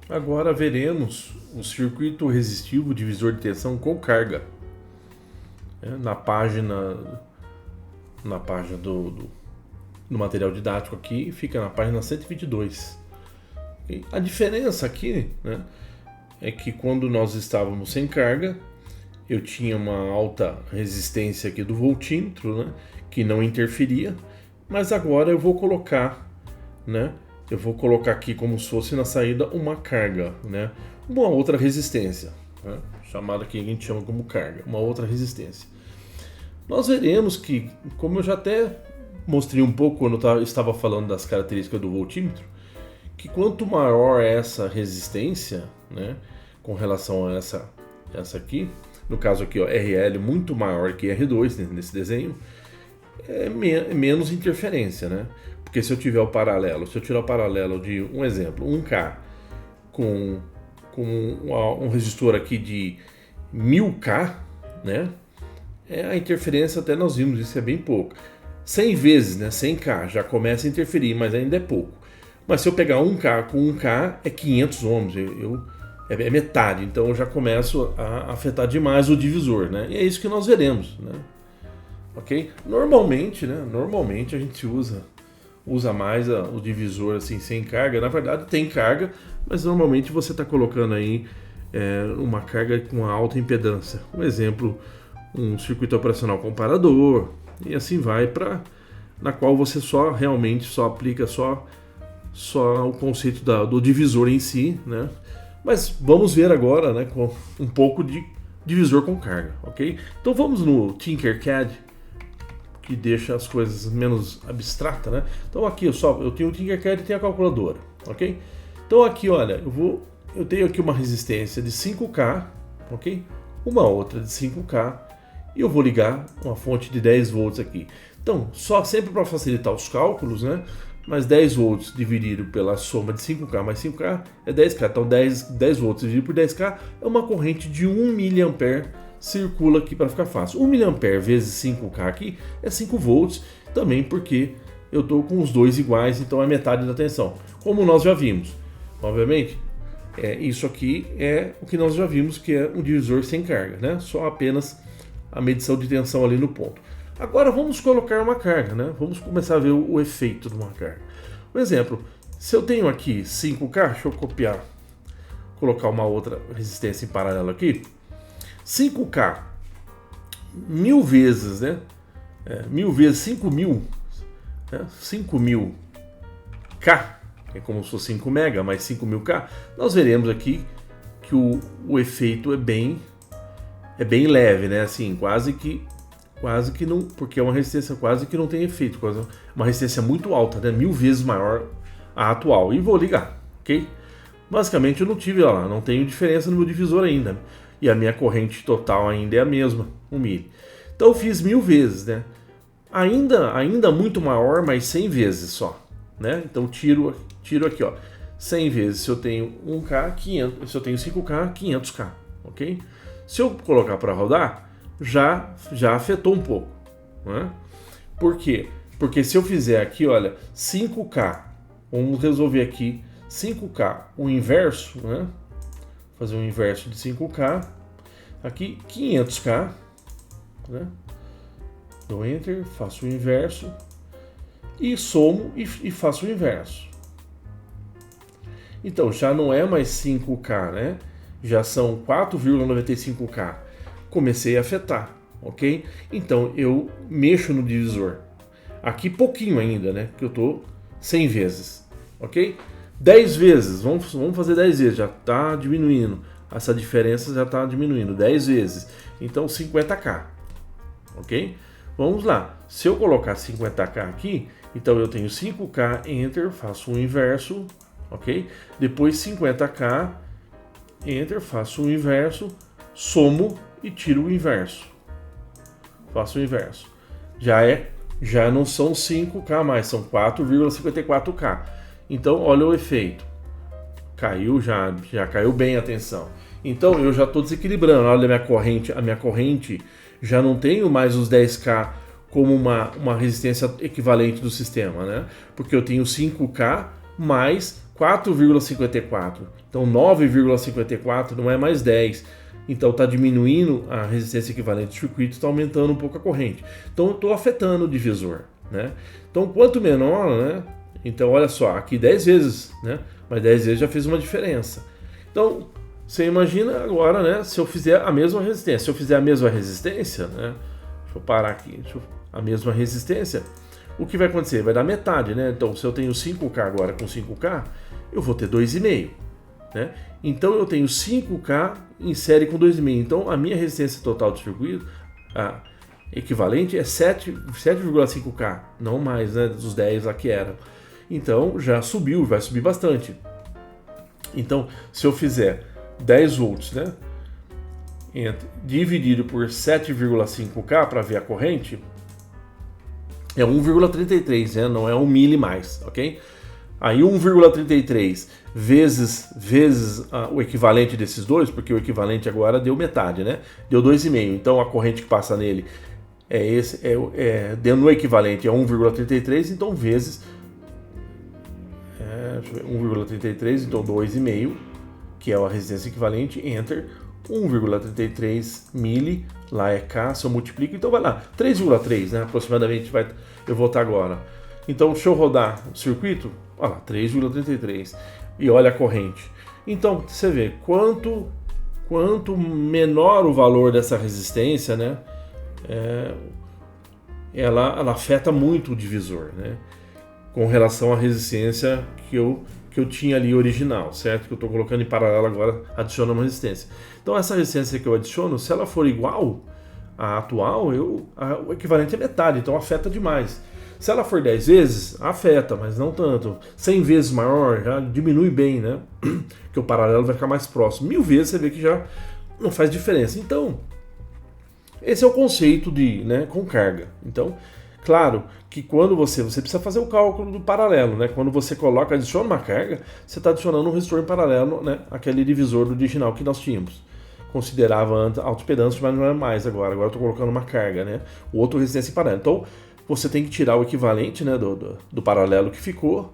Agora veremos o circuito resistivo divisor de tensão com carga. Na página do material didático aqui, fica na página 122. E a diferença aqui, né, é que quando nós estávamos sem carga, eu tinha uma alta resistência aqui do voltímetro, né, que não interferia, mas agora eu vou colocar, né, aqui como se fosse na saída uma carga, né, uma outra resistência, né, chamada que a gente chama como carga, uma outra resistência. Nós veremos que, como eu já até mostrei um pouco quando eu estava falando das características do voltímetro, que quanto maior é essa resistência, né, com relação a essa aqui, no caso aqui, ó, RL muito maior que R2 nesse desenho, é menos interferência, né? Porque se eu tiver o paralelo, se eu tirar o paralelo de um exemplo, 1K com um resistor aqui de 1000K, né? A interferência até nós vimos, isso é bem pouco. 100 vezes, né? 100K já começa a interferir, mas ainda é pouco. Mas se eu pegar 1K com 1K é 500 ohms, é metade, então eu já começo a afetar demais o divisor, né? E é isso que nós veremos, né? Ok? Normalmente, né? Normalmente a gente usa mais o divisor assim sem carga. Na verdade tem carga, mas normalmente você está colocando aí uma carga com alta impedância. Um exemplo, um circuito operacional comparador e assim vai na qual você realmente aplica só o conceito do divisor em si, né? Mas vamos ver agora, né, com um pouco de divisor com carga, ok? Então vamos no Tinkercad, que deixa as coisas menos abstratas, né? Então aqui eu tenho o Tinkercad e tenho a calculadora, ok? Então aqui, olha, eu tenho aqui uma resistência de 5K, ok? Uma outra de 5K e eu vou ligar uma fonte de 10 volts aqui. Então, sempre para facilitar os cálculos, né? Mas 10 volts dividido pela soma de 5K mais 5K é 10K. Então 10 volts dividido por 10K é uma corrente de 1 mA circula aqui para ficar fácil. 1 mA vezes 5K aqui é 5 volts, também porque eu estou com os dois iguais, então é metade da tensão. Como nós já vimos, obviamente, isso aqui é o que nós já vimos, que é um divisor sem carga, né? Só apenas a medição de tensão ali no ponto. Agora vamos colocar uma carga, né? Vamos começar a ver o efeito de uma carga. Por exemplo, se eu tenho aqui 5K, deixa eu copiar, colocar uma outra resistência em paralelo aqui. 5K, 1000 vezes, né? 1000 vezes 5000, né? 5000K, é como se fosse 5 mega, mais 5000K. Nós veremos aqui que o efeito é bem leve, né? Assim, quase que não, porque é uma resistência quase que não tem efeito, uma resistência muito alta, né? 1000 vezes maior a atual. E vou ligar, ok? Basicamente eu não tenho diferença no meu divisor ainda. E a minha corrente total ainda é a mesma, 1 mil. Então eu fiz 1000 vezes, né? Ainda muito maior, mas 100 vezes só, né? Então tiro aqui, ó, 100 vezes. Se eu tenho 1K, 500. Se eu tenho 5K, 500K, ok? Se eu colocar para rodar, já afetou um pouco, né? Por quê? Porque se eu fizer aqui, olha, 5K, vamos resolver aqui, 5K, o inverso, né? Fazer um inverso de 5K, aqui 500K, né? Dou Enter, faço o inverso e somo e faço o inverso. Então já não é mais 5K, né? Já são 4,95K. Comecei a afetar, ok? Então eu mexo no divisor. Aqui pouquinho ainda, né? Que eu estou 100 vezes, ok? 10 vezes, vamos fazer 10 vezes, já está diminuindo. Essa diferença já está diminuindo, 10 vezes. Então 50K, ok? Vamos lá, se eu colocar 50K aqui, então eu tenho 5K, Enter, faço o inverso, ok? Depois 50K, Enter, faço o inverso, somo e tiro o inverso. Faço o inverso. Já não são 5K mais, são 4,54K. Então, olha o efeito. Caiu já caiu bem a tensão. Então, eu já estou desequilibrando. Olha a minha corrente já não tenho mais os 10K como uma resistência equivalente do sistema, né? Porque eu tenho 5K mais 4,54. Então 9,54 não é mais 10. Então está diminuindo a resistência equivalente do circuito, está aumentando um pouco a corrente. Então eu estou afetando o divisor, né? Então quanto menor, né? Então olha só, aqui 10 vezes, né? Mas 10 vezes já fez uma diferença. Então você imagina agora, né? Se eu fizer a mesma resistência, se eu fizer a mesma resistência, né? Deixa eu parar aqui, a mesma resistência, o que vai acontecer? Vai dar metade, né? Então se eu tenho 5K agora com 5K, eu vou ter 2,5, né? Então eu tenho 5K em série com 2,5. Então a minha resistência total do circuito, a equivalente, é 7,5K, não mais, né, dos 10 lá que eram. Então já subiu, vai subir bastante. Então se eu fizer 10 volts, né, dividido por 7,5K para ver a corrente, é 1,33, né? Não é 1 mili mais, ok? Aí 1,33 vezes o equivalente desses dois, porque o equivalente agora deu metade, né? Deu 2,5. Então a corrente que passa nele no equivalente é 1,33, então vezes 1,33, então 2,5, que é a resistência equivalente, enter 1,33 mili, lá é K, se eu multiplico, então vai lá, 3,3, né? Aproximadamente eu vou estar agora. Então deixa eu rodar o circuito, olha lá, 3,33, e olha a corrente. Então você vê quanto menor o valor dessa resistência, né? Ela afeta muito o divisor, né? Com relação à resistência que eu tinha ali original, certo? Que eu estou colocando em paralelo agora, adicionando uma resistência. Então essa resistência que eu adiciono, se ela for igual à atual, o equivalente é metade, então afeta demais. Se ela for 10 vezes, afeta, mas não tanto. 100 vezes maior, já diminui bem, né? Que o paralelo vai ficar mais próximo. 1000 vezes você vê que já não faz diferença. Então, esse é o conceito né, com carga. Então, claro que quando você precisa fazer o cálculo do paralelo, né? Quando você adiciona uma carga, você está adicionando um resistor em paralelo, né? Aquele divisor do original que nós tínhamos. Considerava antes autopedância, mas não é mais agora. Agora eu estou colocando uma carga, né? O outro resistência em paralelo. Então, você tem que tirar o equivalente, né, do paralelo que ficou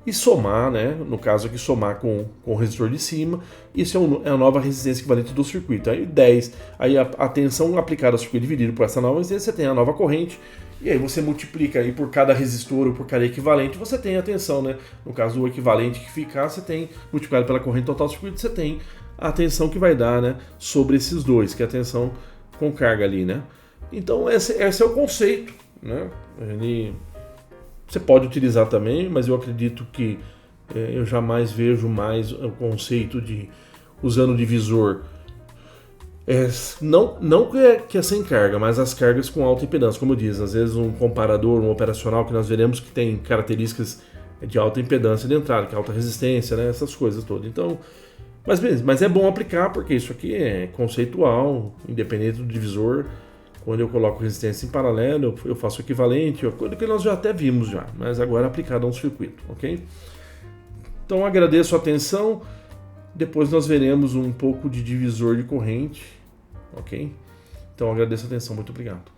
e somar, né? No caso aqui, somar com o resistor de cima. Isso é a nova resistência equivalente do circuito. Aí 10, aí a tensão aplicada ao circuito dividido por essa nova resistência, você tem a nova corrente. E aí você multiplica aí por cada resistor ou por cada equivalente, você tem a tensão, né? No caso, o equivalente que ficar, você tem, multiplicado pela corrente total do circuito, você tem a tensão que vai dar, né? Sobre esses dois, que é a tensão com carga ali, né? Então esse é o conceito, né? Você pode utilizar também, mas eu acredito que eu jamais vejo mais o conceito de usando o divisor. Não que é sem carga, mas as cargas com alta impedância, como eu disse, às vezes um comparador, um operacional que nós veremos que tem características de alta impedância de entrada, que é alta resistência, né, essas coisas todas. Então, mas é bom aplicar porque isso aqui é conceitual, independente do divisor. Quando eu coloco resistência em paralelo, eu faço o equivalente, coisa que nós já até vimos já, mas agora aplicado a um circuito, ok? Então agradeço a atenção, depois nós veremos um pouco de divisor de corrente, ok? Então agradeço a atenção, muito obrigado.